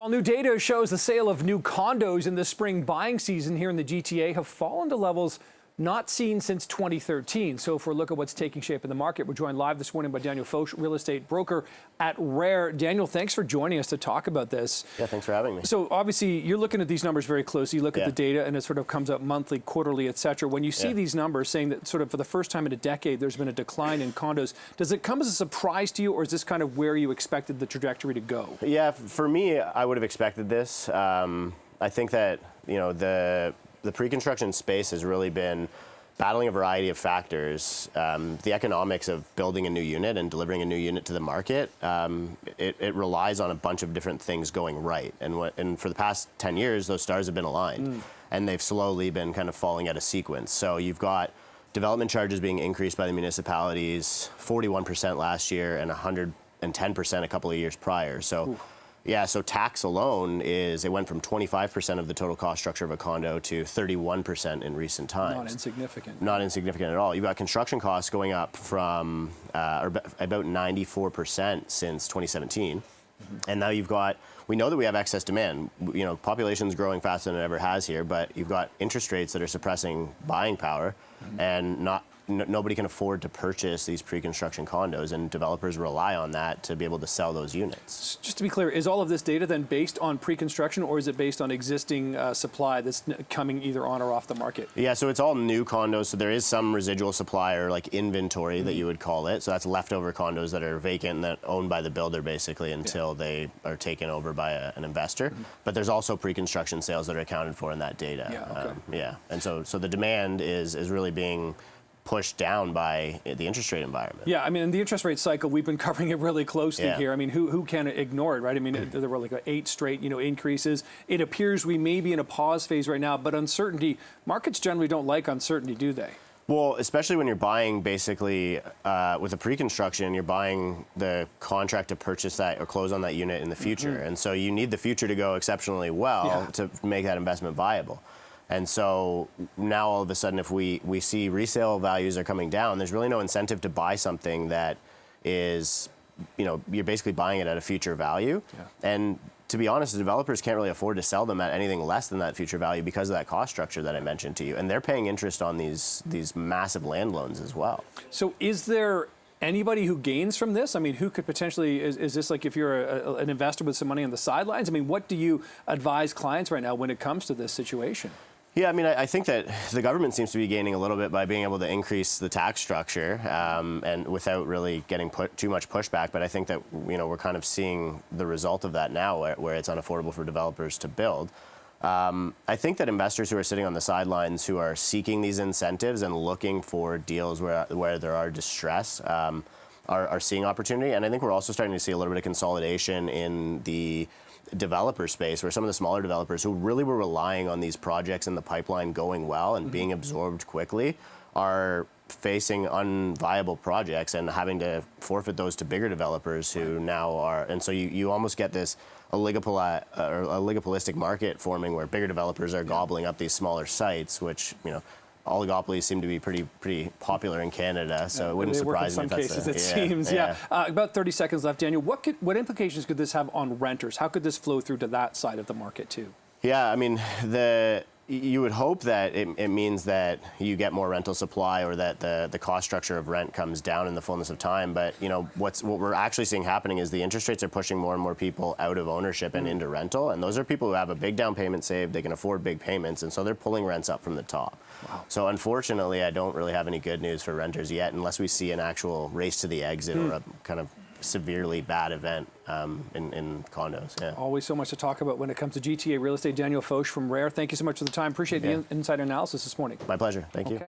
Well, new data shows the sale of new condos in the spring buying season here in the GTA have fallen to levels not seen since 2013. So if we look at what's taking shape in the market, we're joined live this morning by Daniel Foch, real estate broker at Rare. Daniel, thanks for joining us to talk about this. Yeah, thanks for having me. So obviously you're looking at these numbers very closely. You look at the data and it sort of comes up monthly, quarterly, et cetera. When you see these numbers saying that sort of for the first time in a decade, there's been a decline in condos, does it come as a surprise to you, or is this kind of where you expected the trajectory to go? Yeah, for me, I would have expected this. I think that, you know, the pre-construction space has really been battling a variety of factors. The economics of building a new unit and delivering a new unit to the market, it relies on a bunch of different things going right. And for the past 10 years, those stars have been aligned. And they've slowly been kind of falling out of sequence. So you've got development charges being increased by the municipalities, 41% last year and 110% a couple of years prior. So. Yeah, so tax alone it went from 25% of the total cost structure of a condo to 31% in recent times. Not insignificant. Not insignificant at all. You've got construction costs going up from about 94% since 2017. And now we know that we have excess demand. You know, population's growing faster than it ever has here, but you've got interest rates that are suppressing buying power, and nobody can afford to purchase these pre-construction condos, and developers rely on that to be able to sell those units. Just to be clear, is all of this data then based on pre-construction, or is it based on existing supply that's coming either on or off the market? Yeah, so it's all new condos, so there is some residual supply, or like inventory that you would call it. So that's leftover condos that are vacant and that owned by the builder basically until they are taken over by an investor. But there's also pre-construction sales that are accounted for in that data. And so the demand is really being pushed down by the interest rate environment. Yeah, I mean, in the interest rate cycle, we've been covering it really closely here. I mean, who can ignore it, right? I mean, there were like 8 straight, increases. It appears we may be in a pause phase right now, but uncertainty, markets generally don't like uncertainty, do they? Well, especially when you're buying basically with a pre-construction, you're buying the contract to purchase that or close on that unit in the future. And so you need the future to go exceptionally well to make that investment viable. And so now all of a sudden, if we see resale values are coming down, there's really no incentive to buy something that is, you're basically buying it at a future value. And to be honest, the developers can't really afford to sell them at anything less than that future value because of that cost structure that I mentioned to you. And they're paying interest on these massive land loans as well. So is there anybody who gains from this? I mean, who could potentially, is this like if you're an investor with some money on the sidelines? I mean, what do you advise clients right now when it comes to this situation? Yeah, I mean, I think that the government seems to be gaining a little bit by being able to increase the tax structure and without really getting too much pushback. But I think that, we're kind of seeing the result of that now where it's unaffordable for developers to build. I think that investors who are sitting on the sidelines who are seeking these incentives and looking for deals where there are distress are seeing opportunity. And I think we're also starting to see a little bit of consolidation in the developer space, where some of the smaller developers who really were relying on these projects in the pipeline going well and being absorbed quickly are facing unviable projects and having to forfeit those to bigger developers who now are. And so you almost get this oligopolistic market forming where bigger developers are gobbling up these smaller sites, which, oligopolies seem to be pretty popular in Canada, so it wouldn't surprise me if that's in some cases, it seems. About 30 seconds left, Daniel. What implications could this have on renters? How could this flow through to that side of the market too? Yeah, I mean, you would hope that it means that you get more rental supply, or that the cost structure of rent comes down in the fullness of time. But what we're actually seeing happening is the interest rates are pushing more and more people out of ownership and into rental. And those are people who have a big down payment saved, they can afford big payments, and so they're pulling rents up from the top. So unfortunately, I don't really have any good news for renters yet, unless we see an actual race to the exit or a kind of severely bad event in condos. Always so much to talk about when it comes to GTA real estate. Daniel Foch from Rare, thank you so much for the time. Appreciate the insider analysis this morning. My pleasure. Thank you.